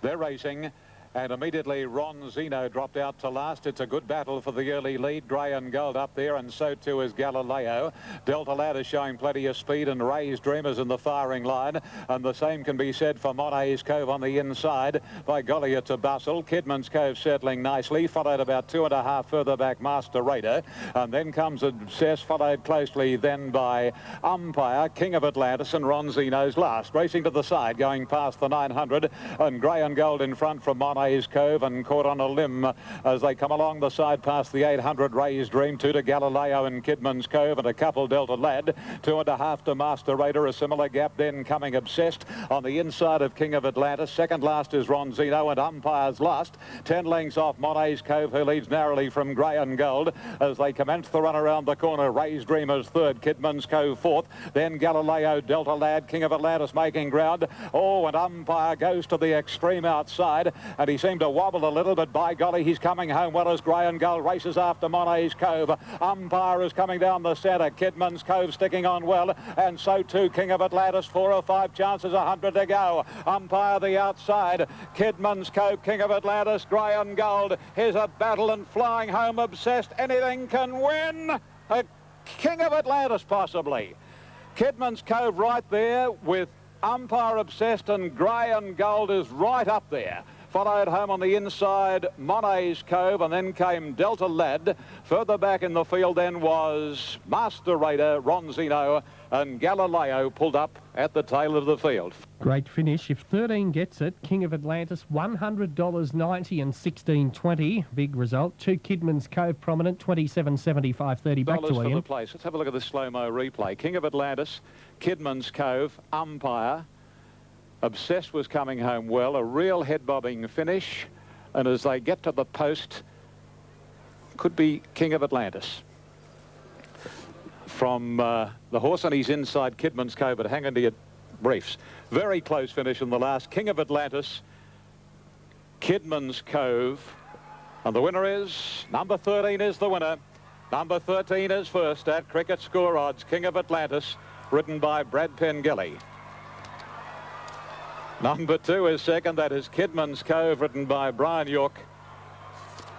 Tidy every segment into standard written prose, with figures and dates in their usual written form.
They're racing. And immediately Ron Zeno dropped out to last. It's a good battle for the early lead. Grey and Gold up there, and so too is Galileo. Delta Lad is showing plenty of speed, and Ray's Dreamers in the firing line. And the same can be said for Monet's Cove on the inside. By golly, it's a bustle. Kidman's Cove settling nicely, followed about 2.5 further back Master Raider. And then comes Obsess, followed closely then by Umpire, King of Atlantis, and Ron Zeno's last. Racing to the side, going past the 900, and Grey and Gold in front from Monet's Cove, and caught on a limb as they come along the side past the 800 Ray's Dream, 2 to Galileo and Kidman's Cove, and a couple Delta Lad, 2.5 to Master Raider. A similar gap then coming Obsessed on the inside of King of Atlantis. Second last is Ron Zeno, and Umpire's last. 10 lengths off Monet's Cove, who leads narrowly from Grey and Gold as they commence the run around the corner. Ray's Dreamers third, Kidman's Cove fourth, then Galileo, Delta Lad, King of Atlantis making ground. Oh, and Umpire goes to the extreme outside, and he seemed to wobble a little, but by golly, he's coming home well as Grey and Gold races after Monet's Cove. Umpire is coming down the centre. Kidman's Cove sticking on well, and so too King of Atlantis. 4 or 5 chances, 100 to go. Umpire the outside. Kidman's Cove, King of Atlantis, Grey and Gold. Here's a battle, and flying home Obsessed. Anything can win. A King of Atlantis possibly. Kidman's Cove right there with Umpire, Obsessed, and Grey and Gold is right up there. Followed home on the inside Monet's Cove, and then came Delta Lad. Further back in the field then was Master Raider, Ron Zeno, and Galileo pulled up at the tail of the field. Great finish. If 13 gets it, King of Atlantis, $100.90 and $16.20. Big result. 2 Kidman's Cove prominent, $27.75.30. Back to for Ian. the place. Let's have a look at the slow-mo replay. King of Atlantis, Kidman's Cove, Umpire. Obsessed was coming home well, a real head-bobbing finish, and as they get to the post, could be King of Atlantis. From the horse on his inside, Kidman's Cove, but hang on to your briefs. Very close finish in the last. King of Atlantis, Kidman's Cove, and the winner is, number 13 is the winner. Number 13 is first at Cricket Score Odds, King of Atlantis, ridden by Brad Pengelly. Number 2 is second, that is Kidman's Cove, ridden by Brian York.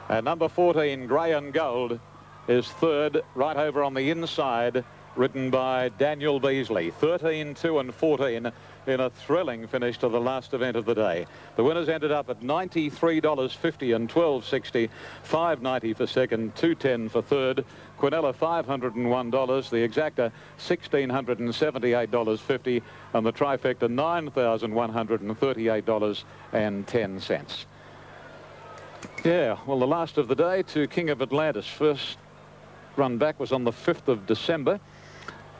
And number 14, Grey and Gold, is third, right over on the inside, ridden by Daniel Beasley. 13, 2 and 14 in a thrilling finish to the last event of the day. The winners ended up at $93.50 and $12.60, $5.90 for second, $2.10 for third. Quinella $501, the exacta $1,678.50, and the trifecta $9,138.10. Yeah, well, the last of the day to King of Atlantis. First run back was on the 5th of December.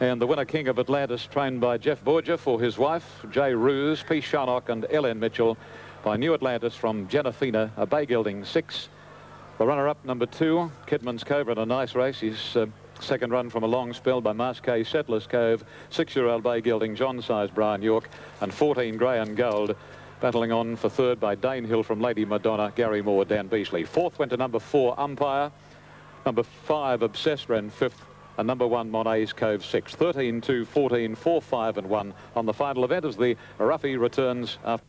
And the winner, King of Atlantis, trained by Jeff Borger for his wife, Jay Roos, P. Sharnock and Ellen Mitchell, by New Atlantis from Jenafina, a Bay Gelding 6. The runner-up, number 2, Kidman's Cove, in a nice race. His second run from a long spell by Masqué, Settlers Cove, 6-year-old Bay Gelding, John Size, Brian York, and 14, Grey and Gold, battling on for third by Dane Hill from Lady Madonna, Gary Moore, Dan Beasley. Fourth went to number 4, Umpire. Number 5, Obsessed, ran 5th. And number 1, Monet's Cove, 6th. 13, 2, 14, 4, 5 and 1 on the final event as the Ruffy returns after.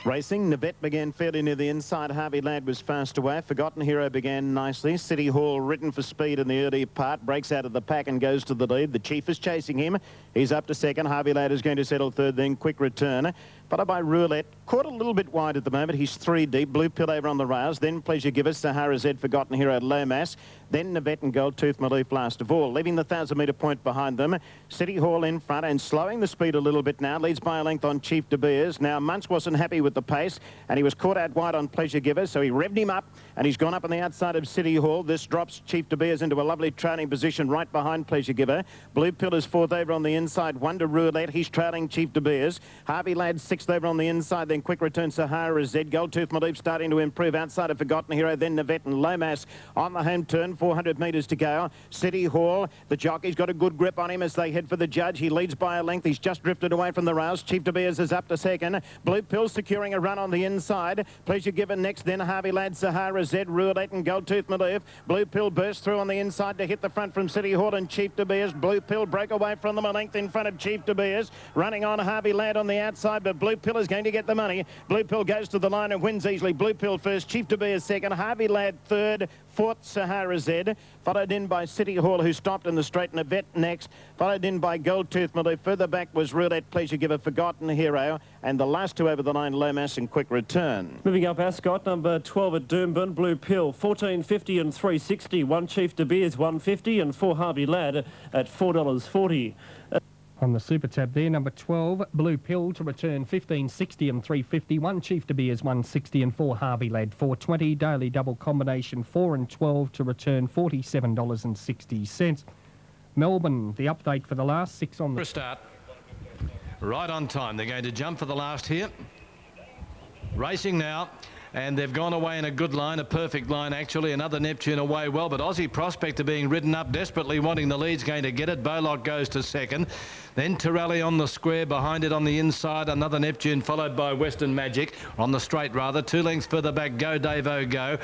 Racing, Nibet began fairly near the inside. Harvey Ladd was fast away. Forgotten Hero began nicely. City Hall, ridden for speed in the early part, breaks out of the pack and goes to the lead. The Chief is chasing him. He's up to second. Harvey Ladd is going to settle third, then Quick Return. Followed by Roulette. Caught a little bit wide at the moment. He's 3 deep. Blue Pill over on the rails. Then Pleasure Giver, Sahara Z, Forgotten Hero, Lomas. Then Nibet and Gold Tooth Maloof last of all. Leaving the 1,000-metre point behind them. City Hall in front and slowing the speed a little bit now. Leads by a length on Chief De Beers. Now Muntz wasn't happy with the pace, and he was caught out wide on Pleasure Giver, so he revved him up, and he's gone up on the outside of City Hall. This drops Chief De Beers into a lovely trailing position right behind Pleasure Giver. Blue Pill is 4th over on the inside. Wonder Roulette, he's trailing Chief De Beers. Harvey Ladd 6th over on the inside, then Quick Return, Sahara Z. Gold Tooth Maloof starting to improve outside of Forgotten Hero, then Nivette and Lomas on the home turn. 400 metres to go. City Hall, the jockey's got a good grip on him as they head for the judge. He leads by a length. He's just drifted away from the rails. Chief De Beers is up to second. Blue Pill securing a run on the inside. Pleasure Given next, then Harvey Ladd, Sahara Z, Roulette and Gold Tooth Maloof. Blue Pill burst through on the inside to hit the front from City Hall and Chief De Beers. Blue Pill broke away from them a length in front of Chief De Beers. Running on Harvey Ladd on the outside, but Blue Blue Pill is going to get the money. Blue Pill goes to the line and wins easily. Blue Pill first, Chief to be a second, Harvey Ladd third, fourth Sahara Z, followed in by City Hall, who stopped in the straight, and a vet next, followed in by Gold Tooth Maloo. Further back was Roulette Pleasure Giver, Forgotten Hero, and the last two over the line, Lomas and Quick Return. Moving up Ascot, number 12 at Doomben, Blue Pill, 14.50 and 3.60. One Chief De Beers, 1.50, and 4 Harvey Ladd at $4.40. On the Super Tab there, number 12, Blue Pill to return 15.60 and 3.50. One Chief De Beers, 1.60, and 4 Harvey Ladd, 4.20. Daily double combination 4 and 12 to return $47.60. Melbourne, the update for the last 6 on the start. Right on time. They're going to jump for the last here. Racing now. And they've gone away in a good line, a perfect line actually. Another Neptune away well, but Aussie Prospector being ridden up, desperately wanting the lead's going to get it. Bolock goes to second. Then Torelli on the square, behind it on the inside, another Neptune followed by Western Magic, on the straight rather. 2 lengths further back, Go Davo Go.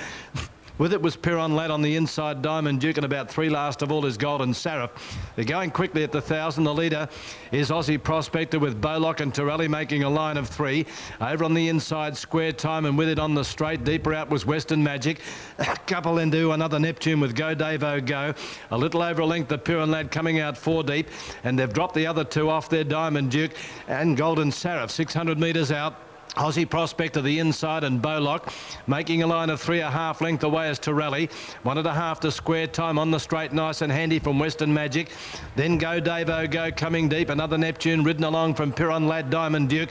With it was Piron Lad on the inside, Diamond Duke, and about 3 last of all is Golden Seraph. They're going quickly at the 1,000. The leader is Aussie Prospector with Bolock and Torelli making a line of 3. Over on the inside, Square Time, and with it on the straight, deeper out was Western Magic. A couple into another Neptune with Go Davo Go. A little over a length, the Piron Lad coming out 4 deep, and they've dropped the other 2 off there, Diamond Duke and Golden Seraph. 600 metres out. Aussie Prospector the inside and Bolock making a line of 3.5 length away as Torelli. 1.5 to Square Time on the straight, nice and handy from Western Magic. Then Go Davo Go coming deep. Another Neptune ridden along from Piron Lad, Diamond Duke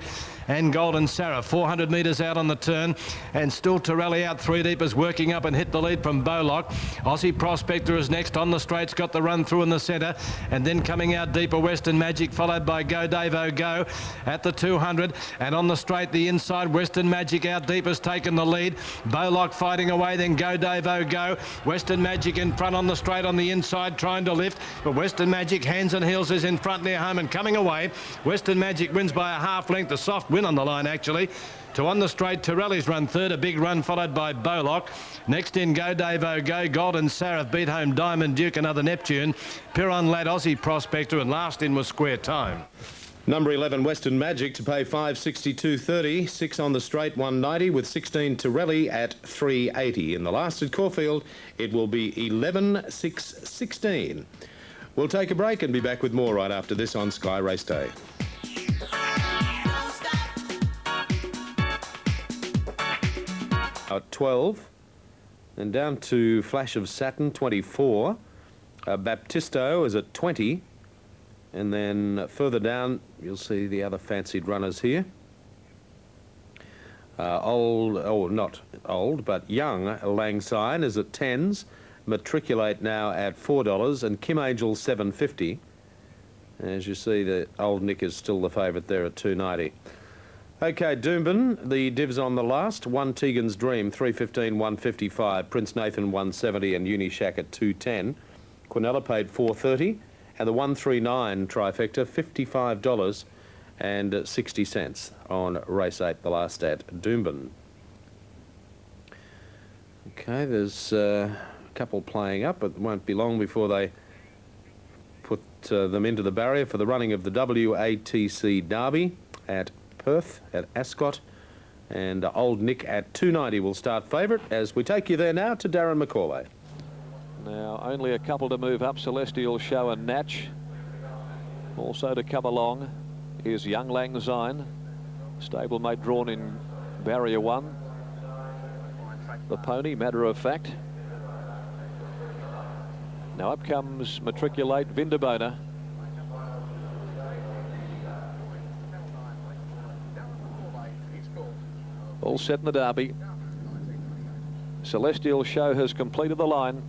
and Golden Sarah. 400 metres out on the turn, and still Torelli out 3 deep is working up and hit the lead from Bolock. Aussie Prospector is next on the straights, got the run through in the centre, and then coming out deeper Western Magic, followed by Go Davo Go at the 200, and on the straight the inside Western Magic out deep has taken the lead. Bolock fighting away, then Go Davo Go. Western Magic in front on the straight on the inside trying to lift, but Western Magic hands and heels is in front near home and coming away. Western Magic wins by a half length, a soft win on the line actually. To on the straight, Torelli's run third, a big run followed by Bolock. Next in Go Davo Go, Golden Sarah beat home Diamond Duke, another Neptune. Piron Lad, Aussie Prospector, and last in was Square Time. Number 11, Western Magic, to pay $5.62.30. 6 on the straight, $1.90, with 16 Torelli at $3.80. In the last at Caulfield, it will be 11.6.16. We'll take a break and be back with more right after this on Sky Race Day. At 12, and down to Flash of Saturn, 24. Baptisto is at 20. And then further down, you'll see the other fancied runners here. Not old, but young Lang Syne is at 10s. Matriculate now at $4, and Kim Angel $7.50. As you see, the Old Nick is still the favourite there at $2.90. Okay, Doomben, the divs on the last. 1 Tegan's Dream, $3.15, $1.55. Prince Nathan, $1.70, and Unishack at $2.10. Quinella paid $4.30, and the 139 trifecta, $55.60 on race 8, the last at Doomben. Okay, there's a couple playing up, but it won't be long before they put them into the barrier for the running of the WATC Derby at Perth, at Ascot, and Old Nick at $2.90 will start favourite as we take you there now to Darren McCauley. Now only a couple to move up, Celestial Show and Natch. Also to come along is Young Lang Syne, stablemate drawn in barrier 1. The pony, Matter of Fact. Now up comes Matriculate, Vindabona. All set in the Derby. Celestial Show has completed the line.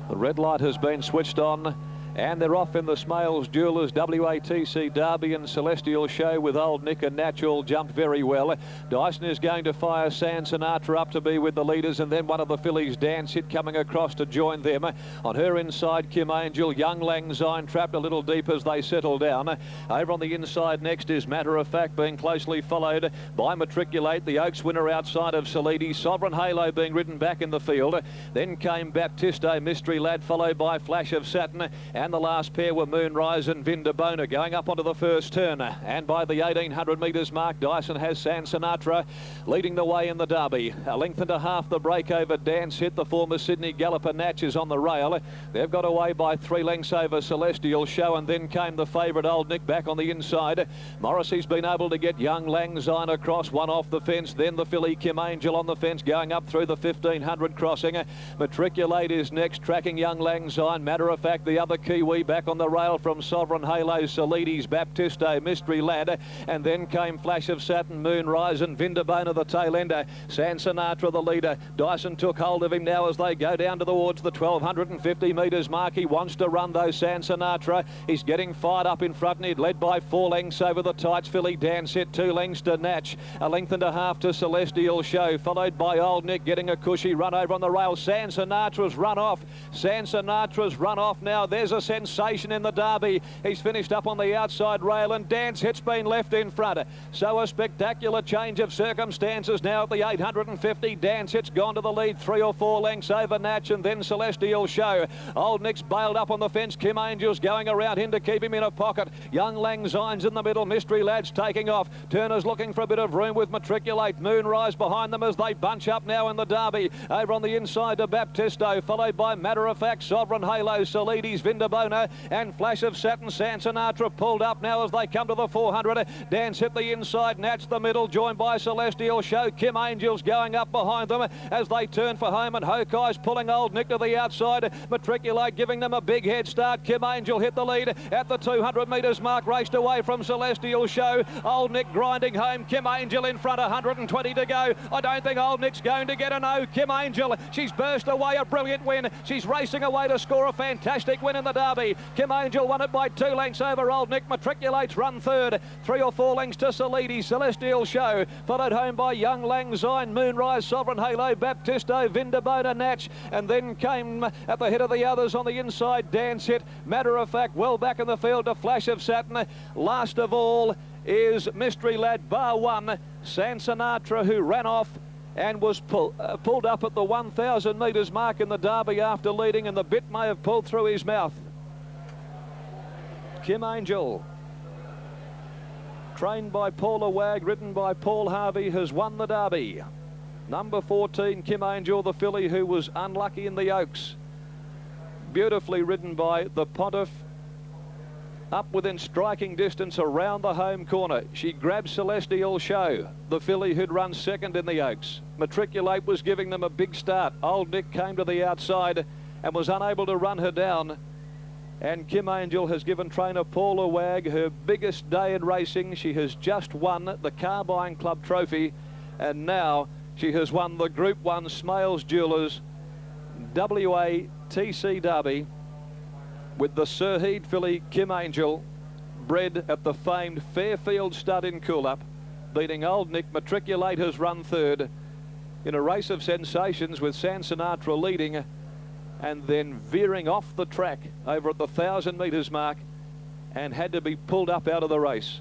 The red light has been switched on, and they're off in the Smales Jewelers WATC Derby, and Celestial Show with Old Nick and Natural jumped very well. Dyson is going to fire San Sinatra up to be with the leaders, and then one of the fillies, Dance Hit, coming across to join them. On her inside, Kim Angel. Young Lang Syne trapped a little deep as they settle down. Over on the inside next is Matter of Fact, being closely followed by Matriculate, the Oaks winner outside of Salidi. Sovereign Halo being ridden back in the field. Then came Baptisto, Mystery Lad, followed by Flash of Saturn, and and the last pair were Moonrise and Vindabona going up onto the first turn. And by the 1800 metres mark, Dyson has San Sinatra leading the way in the Derby. A length and a half the break over Dance Hit. The former Sydney galloper Natch is on the rail. They've got away by 3 lengths over Celestial Show, and then came the favourite Old Nick back on the inside. Morrissey's been able to get Young Lang Syne across, one off the fence, then the filly Kim Angel on the fence going up through the 1500 crossing. Matriculate is next, tracking Young Lang Syne. Matter of fact, the other Kiwi back on the rail from Sovereign Halo, Solides, Baptiste, Mystery Lad, and then came Flash of Saturn, Moonrise and Vindabona the tail ender. San Sinatra the leader. Dyson took hold of him now as they go down towards the 1250 metres mark. He wants to run though, San Sinatra. He's getting fired up in front, and he'd led by 4 lengths over the tights. Filly Dance Hit, 2 lengths to Natch, a length and a half to Celestial Show, followed by Old Nick getting a cushy run over on the rail. San Sinatra's run off. San Sinatra's run off now. There's a sensation in the Derby. He's finished up on the outside rail, and Dance Hit's been left in front. So a spectacular change of circumstances now at the 850. Dance Hit's gone to the lead, 3 or 4 lengths over Natch, and then Celestial Show. Old Nick's bailed up on the fence. Kim Angel's going around him to keep him in a pocket. Young Lang Syne's in the middle. Mystery Lad's taking off. Turner's looking for a bit of room with Matriculate. Moonrise behind them as they bunch up now in the Derby. Over on the inside to Baptisto, followed by Matter of Fact, Sovereign Halo, Solides, Vindabona, and Flash of Saturn. San Sinatra pulled up now as they come to the 400. Dance Hit the inside, Natch the middle, joined by Celestial Show. Kim Angel's going up behind them as they turn for home, and Hokai's pulling Old Nick to the outside. Matriculate giving them a big head start. Kim Angel hit the lead at the 200 metres mark, raced away from Celestial Show. Old Nick grinding home. Kim Angel in front, 120 to go. I don't think Old Nick's going to get a no. Kim Angel, she's burst away, a brilliant win. She's racing away to score a fantastic win in the Derby. Kim Angel won it by 2 lengths over Old Nick. Matriculate's run third, 3 or 4 lengths to Solides, Celestial Show, followed home by Young Lang Syne, Moonrise, Sovereign Halo, Baptisto, Vindabona, Natch, and then came at the head of the others on the inside, Dance Hit. Matter of Fact, well back in the field to Flash of Saturn. Last of all is Mystery Lad, bar one, San Sinatra, who ran off and was pulled up at the 1,000 metres mark in the Derby after leading, and the bit may have pulled through his mouth. Kim Angel, trained by Paula Wag, ridden by Paul Harvey, has won the Derby. Number 14, Kim Angel, the filly who was unlucky in the Oaks. Beautifully ridden by the Pontiff, up within striking distance around the home corner. She grabbed Celestial Show, the filly who'd run second in the Oaks. Matriculate was giving them a big start. Old Nick came to the outside and was unable to run her down. And Kim Angel has given trainer Paula Wag her biggest day in racing. She has just won the Carbine Club Trophy, and now she has won the Group 1 Smales Jewellers WA TC Derby with the Sir Heed filly Kim Angel, bred at the famed Fairfield stud in Coolup, beating Old Nick. Matriculate has run third in a race of sensations with San Sinatra leading and then veering off the track over at the 1,000 metres mark and had to be pulled up out of the race.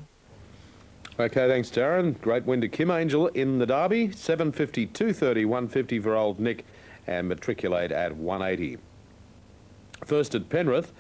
Okay, thanks, Darren. Great win to Kim Angel in the Derby. 750, 230, 150 for Old Nick, and Matriculate at 180. First at Penrith.